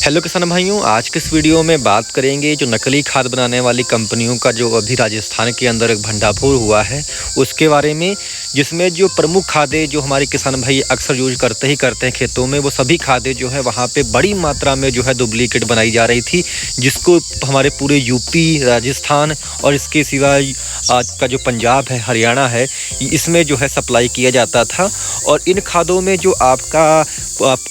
Hello किसान भाइयों, आज के इस वीडियो में बात करेंगे जो नकली खाद बनाने वाली कंपनियों का जो अभी राजस्थान के अंदर एक भंडाफोड़ हुआ है उसके बारे में। जिसमें जो प्रमुख खादें जो हमारे किसान भाई अक्सर यूज करते हैं खेतों में, वो सभी खादें जो है वहाँ पे बड़ी मात्रा में जो है डुप्लीकेट बनाई जा रही थी, जिसको हमारे पूरे यूपी, राजस्थान और इसके सिवाय आज का जो पंजाब है, हरियाणा है, इसमें जो है सप्लाई किया जाता था। और इन खादों में जो आपका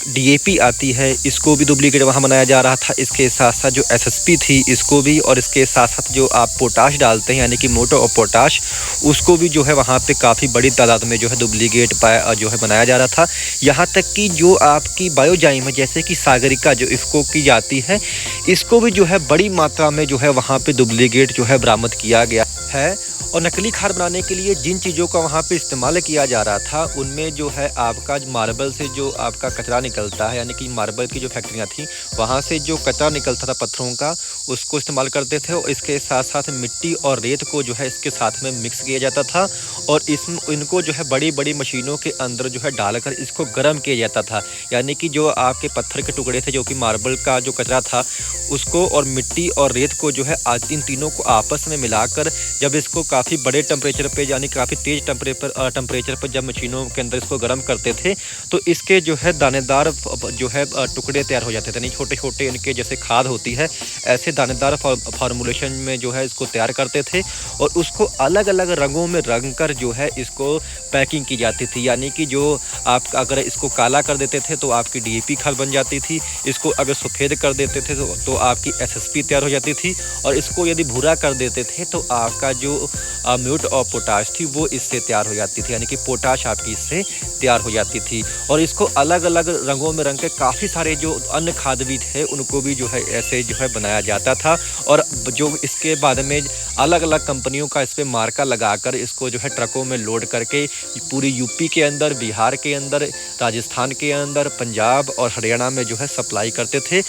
डीएपी आती है, इसको भी डुप्लीकेट वहाँ बनाया जा रहा था। इसके साथ साथ जो एसएसपी थी इसको भी, और इसके साथ साथ जो आप पोटाश डालते हैं यानी कि मोटो और पोटाश, उसको भी जो है वहाँ पे काफ़ी बड़ी तादाद में जो है डुप्लीकेट जो है बनाया जा रहा था। यहाँ तक कि जो आपकी बायोजाइम है, जैसे कि सागरिका जो इफ़को की जाती है, इसको भी जो है बड़ी मात्रा में जो है वहाँ पे डुप्लीकेट जो है बरामद किया गया है। और नकली खाद बनाने के लिए जिन चीज़ों का वहाँ पे इस्तेमाल किया जा रहा था, उनमें जो है आपका मार्बल से जो आपका कचरा निकलता है, यानी कि मार्बल की जो फैक्ट्रियाँ थी वहाँ से जो कचरा निकलता था पत्थरों का, उसको इस्तेमाल करते थे। और इसके साथ साथ मिट्टी और रेत को जो है इसके साथ में मिक्स किया जाता था, और इनको जो है बड़ी बड़ी मशीनों के अंदर जो है डालकर इसको गर्म किया जाता था। यानी कि जो आपके पत्थर के टुकड़े थे, जो कि मार्बल का जो कचरा था, उसको और मिट्टी और रेत को जो है इन तीनों को आपस में मिलाकर जब इसको काफ़ी बड़े टेम्परेचर पे, यानी काफ़ी तेज़ टेम्परेचर पर जब मशीनों के अंदर इसको गर्म करते थे, तो इसके जो है दानेदार जो है टुकड़े तैयार हो जाते थे। नहीं, छोटे छोटे इनके जैसे खाद होती है, ऐसे दानेदार फार्मूलेशन में जो है इसको तैयार करते थे, और उसको अलग अलग रंगों में रंग कर जो है इसको पैकिंग की जाती थी। यानी कि जो आप अगर इसको काला कर देते थे तो आपकी डीएपी खाद बन जाती थी, इसको अगर सफ़ेद कर देते थे तो आपकी एसएसपी तैयार हो जाती थी, और इसको यदि भूरा कर देते थे तो आपका जो म्यूट और पोटाश थी वो इससे तैयार हो जाती थी, यानी कि पोटाश आपकी इससे तैयार हो जाती थी। और इसको अलग अलग रंगों में रंग के काफ़ी सारे जो अन्य खाद भी थे उनको भी जो है ऐसे जो है बनाया जाता था, और जो इसके बाद में अलग अलग कंपनियों का इस पर मार्का लगाकर इसको जो है ट्रकों में लोड करके पूरी यूपी के अंदर, बिहार के अंदर, राजस्थान के अंदर, पंजाब और हरियाणा में जो है सप्लाई करते थे।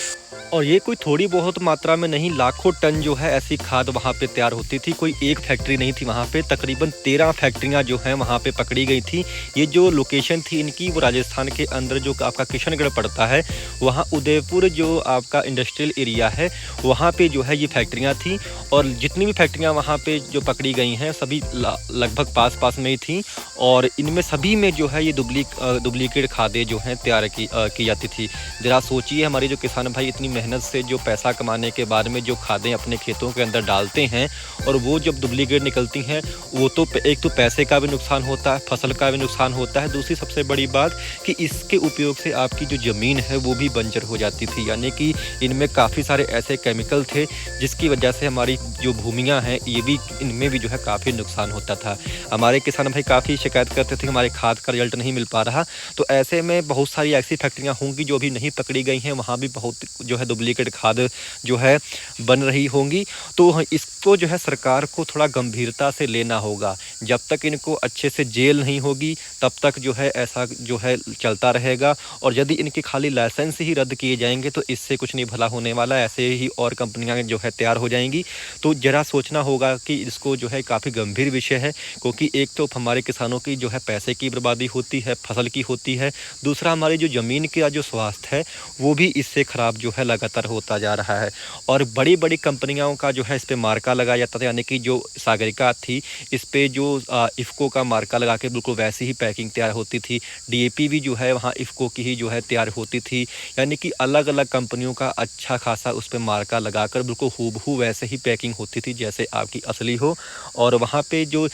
और ये कोई थोड़ी बहुत मात्रा में नहीं, लाखों टन जो है ऐसी खाद वहाँ पे तैयार होती थी। कोई एक फैक्ट्री नहीं थी वहाँ पे, तकरीबन 13 फैक्ट्रियाँ जो हैं वहाँ पे पकड़ी गई थी। ये जो लोकेशन थी इनकी, वो राजस्थान के अंदर जो आपका किशनगढ़ पड़ता है, वहाँ उदयपुर जो आपका इंडस्ट्रियल एरिया है, वहाँ पे जो है ये फैक्ट्रियाँ थी। और जितनी भी फैक्ट्रियाँ वहाँ पे जो पकड़ी गई हैं सभी लगभग पास पास में ही थी, और इनमें सभी में जो है ये डुप्लीकेट खादें जो हैं तैयार की जाती थी। ज़रा सोचिए, हमारे जो किसान भाई इतनी मेहनत से जो पैसा कमाने के बाद में जो खादें अपने खेतों के अंदर डालते हैं, और वो जब डुप्लीकेट निकलती हैं, वो तो एक तो पैसे का भी नुकसान होता है, फसल का भी नुकसान होता है। दूसरी सबसे बड़ी बात कि इसके उपयोग से आपकी जो ज़मीन है वो भी बंजर हो जाती थी। यानी कि इनमें काफ़ी सारे ऐसे केमिकल थे जिसकी वजह से हमारी जो भूमियाँ हैं ये भी, इनमें भी जो है काफ़ी नुकसान होता था। हमारे किसान भाई काफ़ी शिकायत करते थे हमारे खाद का रिजल्ट नहीं मिल पा रहा। तो ऐसे में बहुत सारी ऐसी फैक्ट्रियाँ होंगी जो अभी नहीं पकड़ी गई हैं, वहाँ भी बहुत जो है डुप्लीकेट खाद जो है बन रही होंगी। तो इसको जो है सरकार को थोड़ा गंभीरता से लेना होगा। जब तक इनको अच्छे से जेल नहीं होगी तब तक जो है ऐसा जो है चलता रहेगा। और यदि इनके खाली लाइसेंस ही रद्द किए जाएंगे तो इससे कुछ नहीं भला होने वाला, ऐसे ही और कंपनियां जो है तैयार हो जाएंगी। तो ज़रा सोचना होगा कि इसको जो है काफ़ी गंभीर विषय है, क्योंकि एक तो हमारे किसानों की जो है पैसे की बर्बादी होती है, फसल की होती है। दूसरा, हमारी जो ज़मीन का जो स्वास्थ्य है वो भी इससे ख़राब जो है लगातार होता जा रहा है। और बड़ी बड़ी कंपनियों का जो है इस पे मार्का लगाया जाता था, यानी कि जो सागरिका थी इस पे जो इफ़को का मार्का लगा के बिल्कुल वैसी ही पैकिंग तैयार होती थी। डीएपी भी जो है वहाँ इफ़को की ही जो है तैयार होती थी। यानी कि अलग अलग कंपनियों का अच्छा खासा उस पर मार्का लगाकर बिल्कुल हूबहू वैसे ही पैकिंग होती थी जैसे आपकी असली हो। और वहाँ पे जो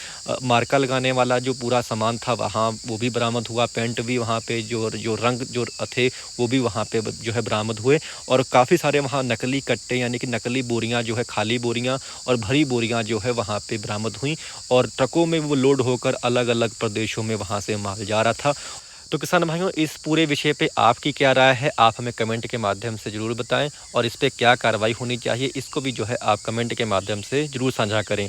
मार्का लगाने वाला जो पूरा सामान था वहाँ वो भी बरामद हुआ, पेंट भी वहाँ पे जो रंग जो थे वो भी वहाँ पे जो है बरामद हुए। और काफ़ी सारे वहाँ नकली कट्टे, यानी कि नकली बोरियां जो है, खाली बोरियां और भरी बोरियां जो है वहाँ पे बरामद हुई, और ट्रकों में वो लोड होकर अलग अलग प्रदेशों में वहाँ से माल जा रहा था। तो किसान भाइयों, इस पूरे विषय पे आपकी क्या राय है, आप हमें कमेंट के माध्यम से ज़रूर बताएं, और इस पर क्या कार्रवाई होनी चाहिए इसको भी जो है आप कमेंट के माध्यम से ज़रूर साझा करें।